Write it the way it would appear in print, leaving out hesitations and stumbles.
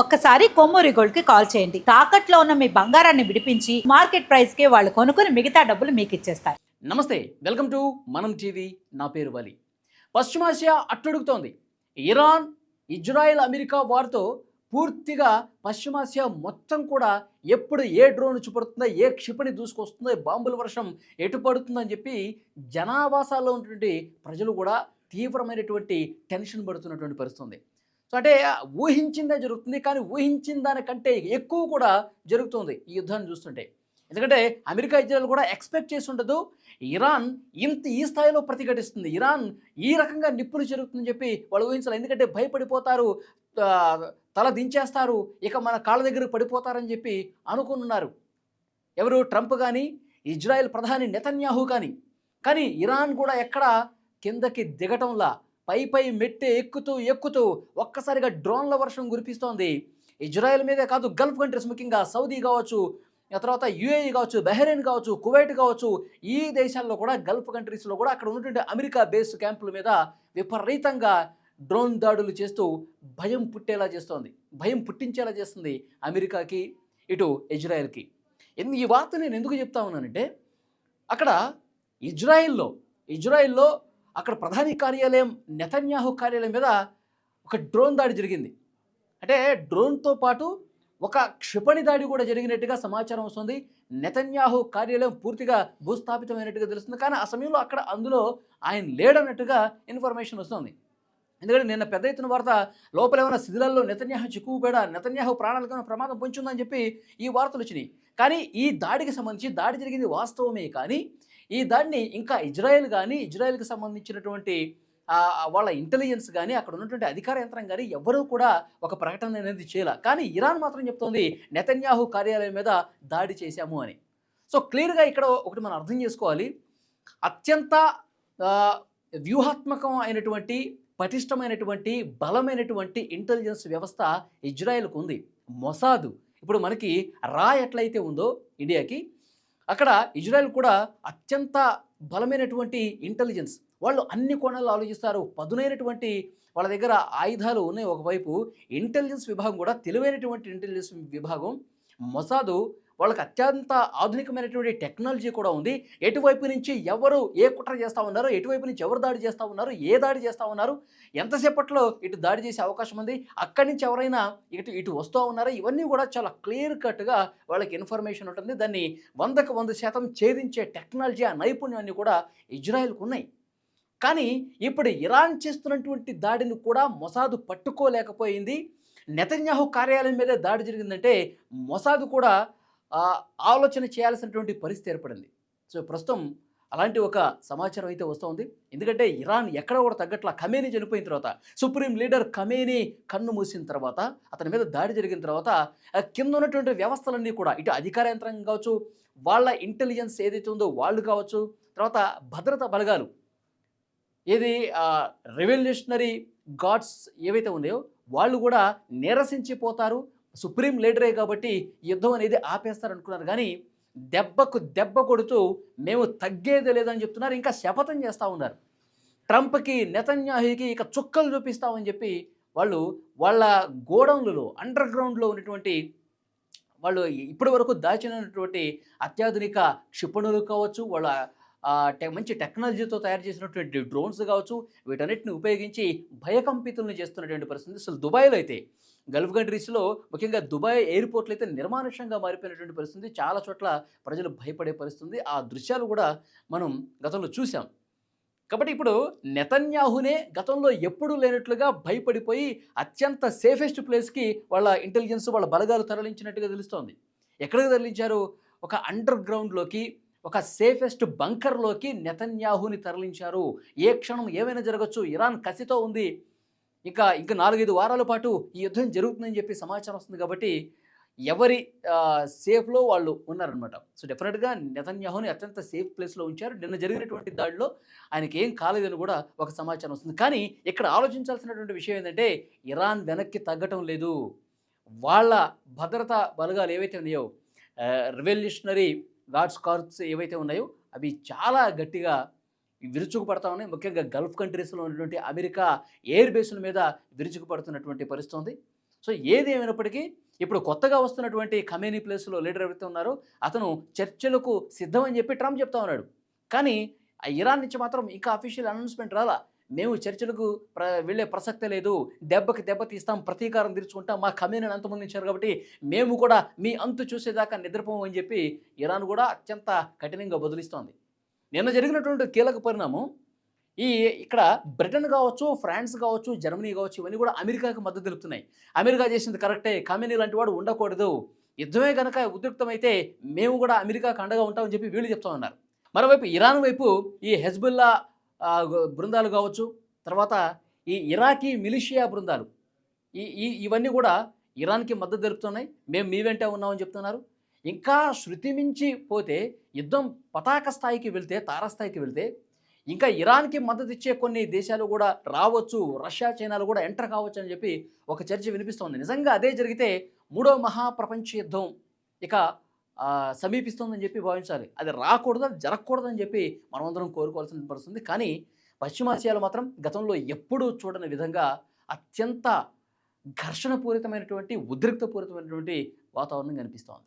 ఒక్కసారి కొమ్మూరి గోల్డ్ కి కాల్ చేయండి. తాకట్లో ఉన్న మీ బంగారాన్ని విడిపించి మార్కెట్ ప్రైస్ కి వాళ్ళు కొనుక్కుని మిగతా డబ్బులు మీకు ఇచ్చేస్తారు. నమస్తే, వెల్కమ్ టు మనం టీవీ. నా పేరు వలి. పశ్చిమాసియా అట్టుడుగుతోంది. ఇరాన్, ఇజ్రాయెల్, అమెరికా వారితో పూర్తిగా పశ్చిమాసియా మొత్తం కూడా ఎప్పుడు ఏ డ్రోన్ చుపడుతుందో, ఏ క్షిపణి దూసుకొస్తుందో, బాంబుల వర్షం ఎటు పడుతుందని చెప్పి జనావాసాల్లో ఉన్నటువంటి ప్రజలు కూడా తీవ్రమైనటువంటి టెన్షన్ పడుతున్నటువంటి పరిస్థితుంది. సో అంటే ఊహించిందే జరుగుతుంది, కానీ ఊహించిన దానికంటే ఎక్కువ కూడా జరుగుతుంది ఈ యుద్ధాన్ని చూస్తుంటే. ఎందుకంటే అమెరికా, ఇజ్రాయెల్ కూడా ఎక్స్పెక్ట్ చేసి ఉండదు ఇరాన్ ఈ స్థాయిలో ప్రతిఘటిస్తుంది, ఇరాన్ ఈ రకంగా నిప్పులు జరుగుతుందని చెప్పి వాళ్ళు ఊహించాలి. ఎందుకంటే భయపడిపోతారు, తల దించేస్తారు, ఇక మన కాళ్ళ దగ్గర పడిపోతారని చెప్పి అనుకున్నారు ఎవరు, ట్రంప్ కానీ, ఇజ్రాయెల్ ప్రధాని నెతన్యాహు కానీ ఇరాన్ కూడా ఎక్కడ కిందకి దిగటంలా పై మెట్టు ఎక్కుతూ ఒక్కసారిగా డ్రోన్ల వర్షం కురిపిస్తోంది. ఇజ్రాయెల్ మీదే కాదు, గల్ఫ్ కంట్రీస్, ముఖ్యంగా సౌదీ కావచ్చు, ఆ తర్వాత యుఏఈ కావచ్చు, బహ్రెయిన్ కావచ్చు, కువైట్ కావచ్చు, ఈ దేశాల్లో కూడా, గల్ఫ్ కంట్రీస్లో కూడా అక్కడ ఉన్నటువంటి అమెరికా బేస్ క్యాంపుల మీద విపరీతంగా డ్రోన్ దాడులు చేస్తూ భయం పుట్టించేలా చేస్తుంది అమెరికాకి, ఇటు ఇజ్రాయెల్కి. ఈ వార్త నేను ఎందుకు చెప్తా ఉన్నానంటే, అక్కడ ఇజ్రాయెల్లో అక్కడ ప్రధాని కార్యాలయం, నెతన్యాహు కార్యాలయం మీద ఒక డ్రోన్ దాడి జరిగింది. అంటే డ్రోన్తో పాటు ఒక క్షిపణి దాడి కూడా జరిగినట్టుగా సమాచారం వస్తుంది. నెతన్యాహు కార్యాలయం పూర్తిగా భూస్థాపితమైనట్టుగా తెలుస్తుంది, కానీ ఆ సమయంలో అందులో ఆయన లేడన్నట్టుగా ఇన్ఫర్మేషన్ వస్తుంది. ఎందుకంటే నిన్న పెద్ద ఎత్తున వార్త, లోపల ఏమైనా శిథిలాల్లో నెతన్యాహు చిక్కుకుపోయాడా, నెతన్యాహు ప్రాణాలకైనా ప్రమాదం పొంచుందని చెప్పి ఈ వార్తలు వచ్చినాయి. కానీ ఈ దాడికి సంబంధించి దాడి జరిగింది వాస్తవమే, కానీ ఈ దాడిని ఇంకా ఇజ్రాయెల్కి సంబంధించినటువంటి వాళ్ళ ఇంటెలిజెన్స్ కానీ, అక్కడ ఉన్నటువంటి అధికార యంత్రం కానీ ఎవరూ కూడా ఒక ప్రకటన అనేది చేయాల. కానీ ఇరాన్ మాత్రం చెప్తోంది నెతన్యాహు కార్యాలయం మీద దాడి చేశాము అని. సో క్లియర్గా ఇక్కడ ఒకటి మనం అర్థం చేసుకోవాలి, అత్యంత వ్యూహాత్మకం అయినటువంటి, పటిష్టమైనటువంటి, బలమైనటువంటి ఇంటెలిజెన్స్ వ్యవస్థ ఇజ్రాయెల్కు ఉంది. మొసాదు ఇప్పుడు మనకి రా ఎట్లయితే ఉందో ఇండియాకి, అక్కడ ఇజ్రాయెల్ కూడా అత్యంత బలమైనటువంటి ఇంటెలిజెన్స్. వాళ్ళు అన్ని కోణాల్లో ఆలోచిస్తారు, పదునైనటువంటి వాళ్ళ దగ్గర ఆయుధాలు ఉన్నాయి. ఒకవైపు ఇంటెలిజెన్స్ విభాగం కూడా తెలివైనటువంటి ఇంటెలిజెన్స్ విభాగం మొసాదు, వాళ్ళకి అత్యంత ఆధునికమైనటువంటి టెక్నాలజీ కూడా ఉంది. ఎటువైపు నుంచి ఎవరు ఏ కుట్ర చేస్తూ ఉన్నారు, ఎటువైపు నుంచి ఎవరు దాడి చేస్తూ ఉన్నారు, ఏ దాడి చేస్తూ ఉన్నారు, ఎంతసేపట్లో ఇటు దాడి చేసే అవకాశం ఉంది, అక్కడి నుంచి ఎవరైనా ఇటు వస్తూ ఉన్నారా, ఇవన్నీ కూడా చాలా క్లియర్ కట్గా వాళ్ళకి ఇన్ఫర్మేషన్ ఉంటుంది. దాన్ని 100కు 100% ఛేదించే టెక్నాలజీ, ఆ నైపుణ్యాన్ని కూడా ఇజ్రాయెల్కు ఉన్నాయి. కానీ ఇప్పుడు ఇరాన్ చేస్తున్నటువంటి దాడిని కూడా మొసాదు పట్టుకోలేకపోయింది. నెతన్యాహు కార్యాలయం మీదే దాడి జరిగిందంటే మొసాదు కూడా ఆలోచన చేయాల్సినటువంటి పరిస్థితి ఏర్పడింది. సో ప్రస్తుతం అలాంటి ఒక సమాచారం అయితే వస్తుంది. ఎందుకంటే ఇరాన్ ఎక్కడ కూడా తగ్గట్లా. ఖమేనీ చనిపోయిన తర్వాత, సుప్రీం లీడర్ ఖమేనీ కన్ను మూసిన తర్వాత, అతని మీద దాడి జరిగిన తర్వాత కింద ఉన్నటువంటి వ్యవస్థలన్నీ కూడా, ఇటు అధికార యంత్రాంగం కావచ్చు, వాళ్ళ ఇంటెలిజెన్స్ ఏదైతే ఉందో వాళ్ళు కావచ్చు, తర్వాత భద్రతా బలగాలు, ఏది రెవల్యూషనరీ గార్డ్స్ ఏవైతే ఉన్నాయో వాళ్ళు కూడా నిరసించిపోతారు. సుప్రీం లీడరే కాబట్టి యుద్ధం అనేది ఆపేస్తారనుకున్నారు, కానీ దెబ్బకు దెబ్బ కొడుతూ మేము తగ్గేదే లేదని చెప్తున్నారు. ఇంకా శపథం చేస్తూ ఉన్నారు. ట్రంప్కి, నెతన్యాహుకి ఇక చుక్కలు చూపిస్తామని చెప్పి వాళ్ళు వాళ్ళ గోడౌన్లలో, అండర్ గ్రౌండ్లో ఉన్నటువంటి వాళ్ళు ఇప్పటి వరకు దాచినటువంటి అత్యాధునిక క్షిపణులు కావచ్చు, వాళ్ళ మంచి టెక్నాలజీతో తయారు చేసినటువంటి డ్రోన్స్ కావచ్చు, వీటన్నిటిని ఉపయోగించి భయకంపితులను చేస్తున్నటువంటి పరిస్థితి. అసలు దుబాయ్లో అయితే, గల్ఫ్ కంట్రీస్లో ముఖ్యంగా దుబాయ్ ఎయిర్పోర్ట్లు అయితే నిర్మానుష్యంగా మారిపోయినటువంటి పరిస్థితి. చాలా చోట్ల ప్రజలు భయపడే పరిస్థితి. ఆ దృశ్యాలు కూడా మనం గతంలో చూసాం. కాబట్టి ఇప్పుడు నెతన్యాహునే గతంలో ఎప్పుడూ లేనట్లుగా భయపడిపోయి అత్యంత సేఫెస్ట్ ప్లేస్కి వాళ్ళ ఇంటెలిజెన్స్, వాళ్ళ బలగాలు తరలించినట్టుగా తెలుస్తోంది. ఎక్కడికి తరలించారు? ఒక అండర్ గ్రౌండ్లోకి, ఒక సేఫెస్ట్ బంకర్లోకి నెతన్యాహుని తరలించారు. ఏ క్షణం ఏమైనా జరగచ్చు. ఇరాన్ కసితో ఉంది. ఇంకా 4-5 వారాల పాటు ఈ యుద్ధం జరుగుతుందని చెప్పి సమాచారం వస్తుంది. కాబట్టి ఎవరి సేఫ్లో వాళ్ళు ఉన్నారనమాట. సో డెఫినెట్గా నెతన్యాహుని అత్యంత సేఫ్ ప్లేస్లో ఉంచారు. నిన్న జరిగినటువంటి దాడిలో ఆయనకి ఏం కాలేదని కూడా ఒక సమాచారం వస్తుంది. కానీ ఇక్కడ ఆలోచించాల్సినటువంటి విషయం ఏంటంటే, ఇరాన్ వెనక్కి తగ్గటం లేదు. వాళ్ళ భద్రతా బలగాలు ఏవైతే ఉన్నాయో, రెవల్యూషనరీ గార్డ్స్ కార్ప్స్ ఏవైతే ఉన్నాయో అవి చాలా గట్టిగా విరుచుకుపడతా ఉన్నాయి. ముఖ్యంగా గల్ఫ్ కంట్రీస్లో ఉన్నటువంటి అమెరికా ఎయిర్ బేస్ల మీద విరుచుకుపడుతున్నటువంటి పరిస్థితి ఉంది. సో ఏది ఏమైనప్పటికీ ఇప్పుడు కొత్తగా వస్తున్నటువంటి ఖమేనీ ప్లేస్లో లీడర్ ఎవరైతే ఉన్నారో అతను చర్చలకు సిద్ధం అని చెప్పి ట్రంప్ చెప్తా ఉన్నాడు. కానీ ఆ ఇరాన్ నుంచి మాత్రం ఇంకా అఫీషియల్ అనౌన్స్మెంట్ రాలా. మేము చర్చలకు వెళ్ళే ప్రసక్తే లేదు, దెబ్బకి దెబ్బ తీస్తాం, ప్రతీకారం తీర్చుకుంటాం, మా ఖమేనీని అంతమొందించారు కాబట్టి మేము కూడా మీ అంతు చూసేదాకా నిద్రపోము అని చెప్పి ఇరాన్ కూడా అత్యంత కఠినంగా బదులిస్తోంది. నిన్న జరిగినటువంటి కీలక పరిణామం ఇక్కడ బ్రిటన్ కావచ్చు, ఫ్రాన్స్ కావచ్చు, జర్మనీ కావచ్చు, ఇవన్నీ కూడా అమెరికాకి మద్దతు తెలుపుతున్నాయి. అమెరికా చేసింది కరెక్టే, ఖమేనీ లాంటి వాడు ఉండకూడదు, యుద్ధమే కనుక ఉద్రిక్తమైతే మేము కూడా అమెరికాకు అండగా ఉంటామని చెప్పి వీళ్ళు చెప్తా ఉన్నారు. మరోవైపు ఇరాన్ వైపు ఈ హెజ్బుల్లా బృందాలు కావచ్చు, తర్వాత ఈ ఇరాకీ మిలిషియా బృందాలు ఇవన్నీ కూడా ఇరాన్కి మద్దతు తెలుపుతున్నాయి. మేము మీ వెంటే ఉన్నామని చెప్తున్నారు. ఇంకా శృతి మించి పోతే యుద్ధం పతాక స్థాయికి వెళ్తే, తారాస్థాయికి వెళ్తే ఇంకా ఇరాన్కి మద్దతు ఇచ్చే కొన్ని దేశాలు కూడా రావచ్చు, రష్యా, చైనాలు కూడా ఎంటర్ కావచ్చు అని చెప్పి ఒక చర్చ వినిపిస్తోంది. నిజంగా అదే జరిగితే మూడో మహాప్రపంచ యుద్ధం ఇక సమీపిస్తుందని చెప్పి భావించాలి. అది రాకూడదు, అది జరగకూడదని చెప్పి మనమందరం కోరుకోవాల్సిన పరిస్థితుంది. కానీ పశ్చిమాసియాలో మాత్రం గతంలో ఎప్పుడూ చూడని విధంగా అత్యంత ఘర్షణపూరితమైనటువంటి, ఉద్రిక్తపూరితమైనటువంటి వాతావరణం కనిపిస్తోంది.